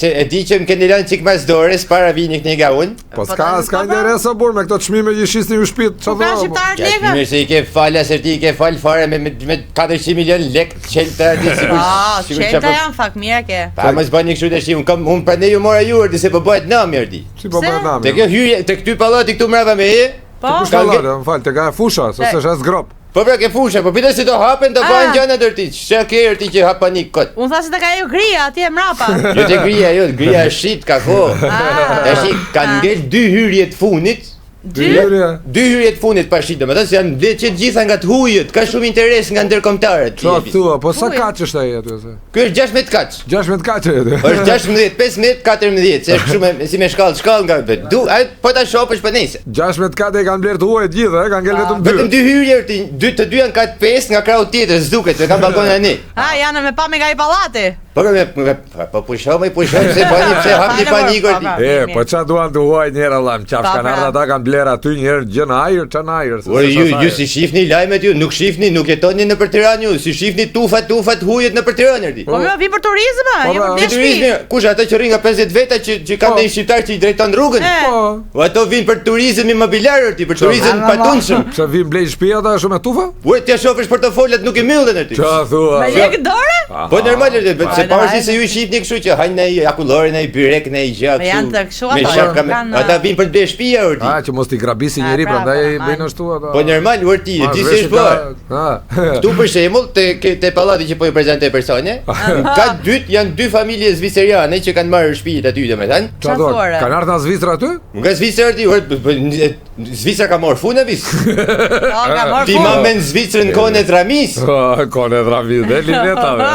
e di që më keni lënë çik mas dorës para vini kënga unë. Po s'ka interes o burr me këto çmime që shisni ju shtëpit, çfarë do? Mirë se i ke fala se ti i ke fal fare me 400 milion lek çelta di sigurisht. Çelta janë fakt mirë ke. Pa mos bani kështu tash unë prandaj ju mora ju erdhi se po bëhet nam erdi. Si po bëhet nam? Te kjo hyrje te këty pallati këtu mbrapa me e. Po. Kush pallati, më fal, te ka fusha, se s'është as grop. Po pra ke fusha, po pita se do hapen të bëjnë gjana dërti. Çka ke erti që hap panik kot. Unë thashë të ka ajo gria atje mrapa. Jo te gria shit ka ko. Tash kanë ngel 2 hyrje të fundit. 2 hyrje të fundit pa shit, domethënë se janë që gjitha nga të hujët, ka shumë interes nga ndërkombëtarët. Çfarë thua? Po sa kaç është ai aty se? Ky është 16 kaç. 16 kaç aty. Është 16, 15, 14, se është shumë si me shkallë nga vet. Po ta shohësh për nesër. 16 kaç e kanë bler të huaj të gjitha, kanë ngel vetëm 2. Vetëm 2 hyrje, të dy janë kat 5 nga krau tjetër, s'duket, se kanë balkonin tani. Janë me pamje nga i pallati. Po pushoj se bani pse hapni panikun. Po çfarë duan të huaj njëra lajm, qafsh kanë ardha ata kanë bler aty një herë gjën ajër, çan ajër. Ore ju si shihni lajmet ju, nuk shihni, nuk jetoni nëpër Tiranë ju, si shihni tufat hujët nëpër Tiranë erdi. Po vi për turizëm, jo për turizëm. Kush ata që rrin nga 50 veta që kanë një shqiptar që i drejton rrugën? Po ato vinë për turizëm imobiliar erdi, për turizëm patundshëm. Pse vin blej shtëpi ata shumë me tufa? Ure ti shohësh portofolat nuk i myllen erdi. Çfarë thua? Me lekë dorë? Po normal erdi, se pavarësisht se ju i shihni kështu që hajnë në akullore, në byrek, në gjë kështu. Janë të kështu ato. Ata vinë për të blej shtëpia erdi. Që mos t'i grabisi njëri, prandaj bëjnë ashtu ata. Po normal urti, ti si është po. Ktu për shembull te pallati që po i prezantoj persone, janë 2 familje zviceriane që kanë marrë shtëpi aty domethënë. Çfarë? Kanë ardhur në Zvicër aty? Nga Zvicra ti, Zvicra ka marrë fund avis. Ka marrë ti ma men Zvicrën kohën e Tramis. Kohën e Tramis, dhe linetave.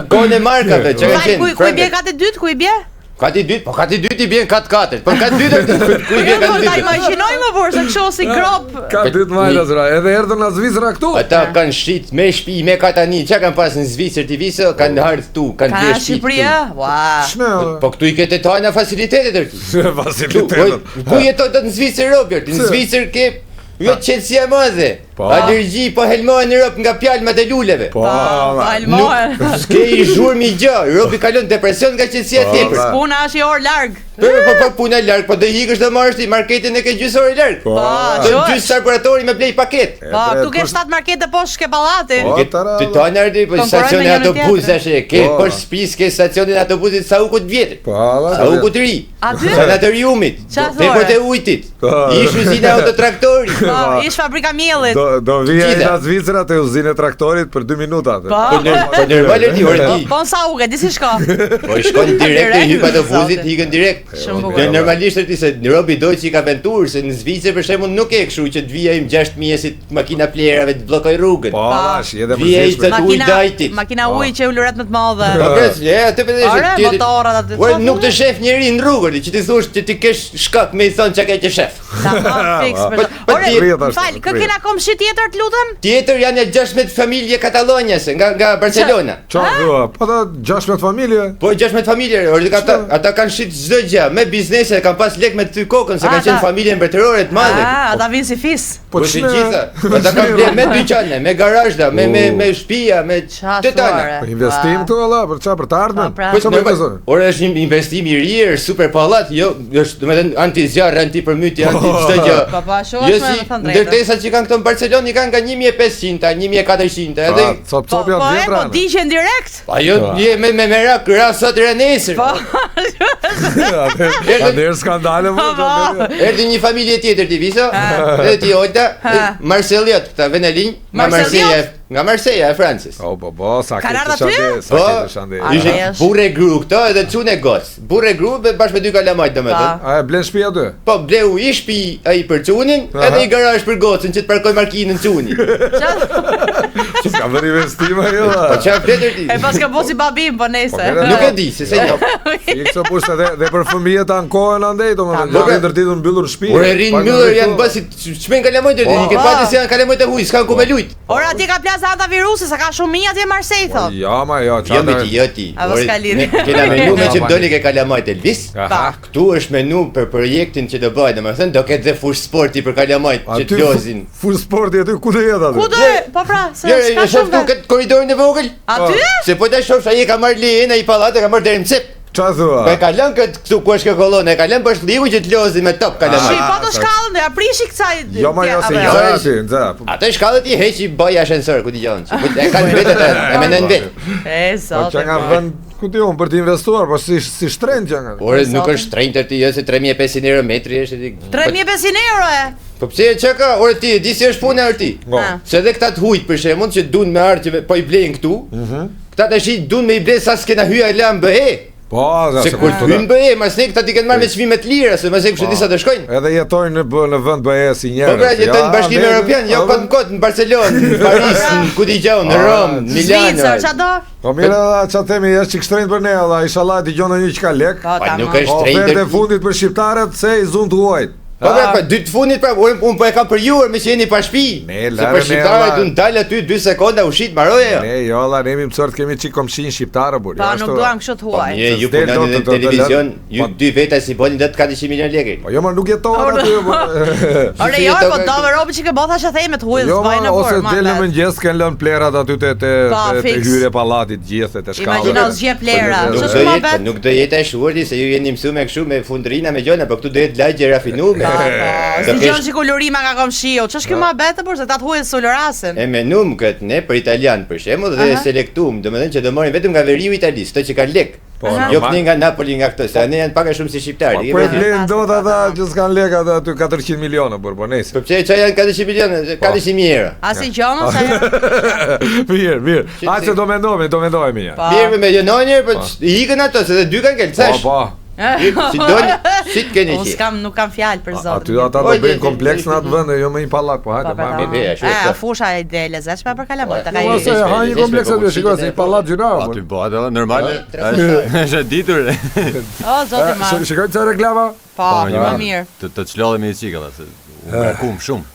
Kohën e markave, që kanë qenë. Ku i bie katë dytë, ku i bie? Kati dytë, po kati dytë i bjen kat katërt. Po kat dytë ku i bjen kat dytë. Ta imagjinoj më por se kështu si grop. Kat dytë majta zra, edhe erdhën në Zvicër këtu. Ata kanë shit me shtëpi me katani, çka kanë pas në Zvicër ti visë, kanë ardhur këtu, kanë bërë shtëpi. Shqipëria? Ua. Po këtu i ke tona facilitetet aty. Facilitetet. Ku jeton në Zvicër Robert? Në Zvicër ke jo qetësia e madhe. Alergji po helmohen në rrop nga pjalmat e luleve. Po helmohen. S'ke i zhurmë i gjë, robi kalon depresion nga qetësia e tepër. Puna është i orë larg. Po puna larg, po do ikësh të marrësh ti marketin e ke gjysor i larg. Po, gjys karburratori me blej paket. Po, këtu ke 7 markete poshtë ke pallati. Ti tonë ardhi po stacioni autobusash e ke poshtë shtëpis ke stacionin autobusit Saukut vjetër. Saukut ri. Sanatoriumit. Depot e ujtit. Ish uzina autotraktori. Ish fabrika miellit. Do vija në Zvicër atë uzinë e traktorit për 2 minuta. Po normal ti orti. Po Sauke, di si shko. Po shkon direkt e hyp autobusit, ikën direkt. Normalisht ti se në Robi doj që i ka ventur se në Zvicër për shembull nuk e kështu që të vijajm 6000 si makina plerave të bllokoj rrugën. Po, tash edhe për makina uji që ulurat më të mëdha. Po pse, atë për të motorat aty. Po nuk të shef njëri në rrugë, që ti thosh që ti kesh shkak me i thon çka ke që shef. Fal, kë kena kom shi tjetër të lutem? Tjetër janë 16 familje katalonjase nga Barcelona. Çfarë thua? Po ata 16 familje? Po 16 familje, ata kanë shit çdo gjë, me biznese, kanë pas lek me ty kokën se kanë qenë familje mbretërore të madhe. Ata vinë si fis. Po të gjitha. Ata kanë bler me dyqane, me garazhda, me shtëpia, me të tana. Po investim këtu valla, për çfarë për të ardhmen? Po çfarë investon? Ora është një investim i ri, super pallat, jo, është domethënë anti-zjarr, anti-përmytje, anti-çdo gjë. Po shohësh me thënë drejtë. Ndërtesat që kanë këtu në Barcelonë kanë nga 1500, 1400, edhe cop janë vjetra. Po digjen direkt. Ajo je me merak sot renesër. Po. Erdhi skandale më. Erdhi një familje tjetër ti viso, edhe ti Olta, Marceliot, këta Venelin, nga Marseja e Francës. Po, sa ke të shande. Ishte burre gru këto edhe çune gos. Burre gru bashkë me 2 kalamaj domethënë. A e blen shtëpi aty? Po, bleu i shtëpi ai për çunin, edhe i garazh për gocën që të parkoj makinën çuni. Ska vëri investim ajo. Po çfarë vletër ti? E pas ka bosi babim po nese. Nuk e di se jo. Ikso pushta dhe për fëmijët ankohen andej domethënë. Do të ndërtitën mbyllur shtëpi. Ore rin mbyllur janë basi çmen kalamoj deri, i ke patë se janë kalamoj të huj, s'kan ku me lut. Ora atje ka plaza antavirusi, sa ka shumë mijë atje Marsej thot. Ja, ma jo, çfarë? Jo ti. Kena menu me që doli ke kalamaj të Elvis. Ktu është menu për projektin që do bëhet, domethënë do ketë dhe fush sporti për kalamaj që të lozin. Fush sporti aty ku do jetë aty? Ku do? Po pra, s'ka shumë. Këtë korridorin e vogël? Aty? Se po ta shohsh ai ka marr lejen ai pallate ka marr deri në cep. Qa thua? E ka lënë këtë këtu ku është kjo kolonë, e ka lënë për shligu që t'lozi me top ka lënë. Shi, po të shkallën dhe aprishi kësaj. Jo ma jo se nxati. Atë shkallët i heqi bëj ashensor, ku t'i gjonë. E ka në vetë atë, e menën vetë. E, Po që nga vend, ku t'i unë, për t'i investuar, po si shtrenjë që nga. Por nuk është shtrenjë ti, jo se 3500 euro metri është. 3500 euro e. Po pse çka ka? Ore ti, di si është puna e ti. Se edhe këta të hujt për shembull që duan me artë po i blejnë këtu. Këta tash duan me i blej sa s'kena hyrë lan BE. Po, se kur të hyjnë BE, mas ne këta ti kanë marrë me çmime të lira, se mas ne kush e di sa të shkojnë. Edhe jetojnë në vend BE si njerëz. Po pra jetojnë në Bashkimin Evropian, jo kot në Barcelonë, në Paris, ku di gjao, në Rom, në Milano. Zvicër, çado? Po mira, ç'a themi, është çik shtrenjtë për ne, Allah, inshallah dëgjon një çka lek. Po nuk është shtrenjtë. Ofertë e fundit për shqiptarët se i zon të huajt. Po pra, dy të fundit pra, unë po e kam përjuar me që jeni pa shtëpi. Se për shqiptarët duan dalë aty 2 sekonda ushit mbaroje. Ne jo, alla, ne jemi mësuar të kemi çik komshin shqiptarë burr. Po nuk duam kështu të huaj. Po ju punoni në televizion, ju dy veta si boni 400 milion lekë. Po jo, më nuk jetohen aty. Ore jo, po do me robi që ke bota që theme të huaj s'bajnë por. Ose del në mëngjes kanë lënë plerat aty te hyrja e pallatit gjithë te shkallët. Imagjino zgje plera. Nuk do jetë e shurti se ju jeni mësuar me kështu me fundrina me gjona, po këtu do jetë lagje rafinuar. Si gjon që kolorima nga komshiu, ç'është kjo mohabet por se ta thuaj Solarasin. E menum kët ne për italian për shembull dhe selektuam, domethënë që do marrin vetëm nga veriu italisë, ato që kanë lek. Po jo nga Napoli nga këto, se ne janë pak a shumë si shqiptarë. Po blen dot ata që s'kan lek ata aty 400 milionë por nëse. Po pse çaj janë 400 milionë, 400.000 euro. A si gjon ose? Mirë. Hajde do mendojmë ja. Mirë me jononjë, po i ikën ato se dy kanë kelcash. Po. Si doni, si të keni qi. Nuk kam fjalë për zotin. Aty ata do bëjnë kompleks në atë vend, jo me një pallat, po hajde marrë me ashtu. Fusha e ide lezetshme për kalamoj, ta ka i. Ose ha një kompleks aty, shikoj se një pallat gjyra. Aty po, atë normal. Është ditur. O zoti ma. Shikoj çfarë reklama? Po, më mirë. Të çlodhemi me cikëlla se u kum shumë.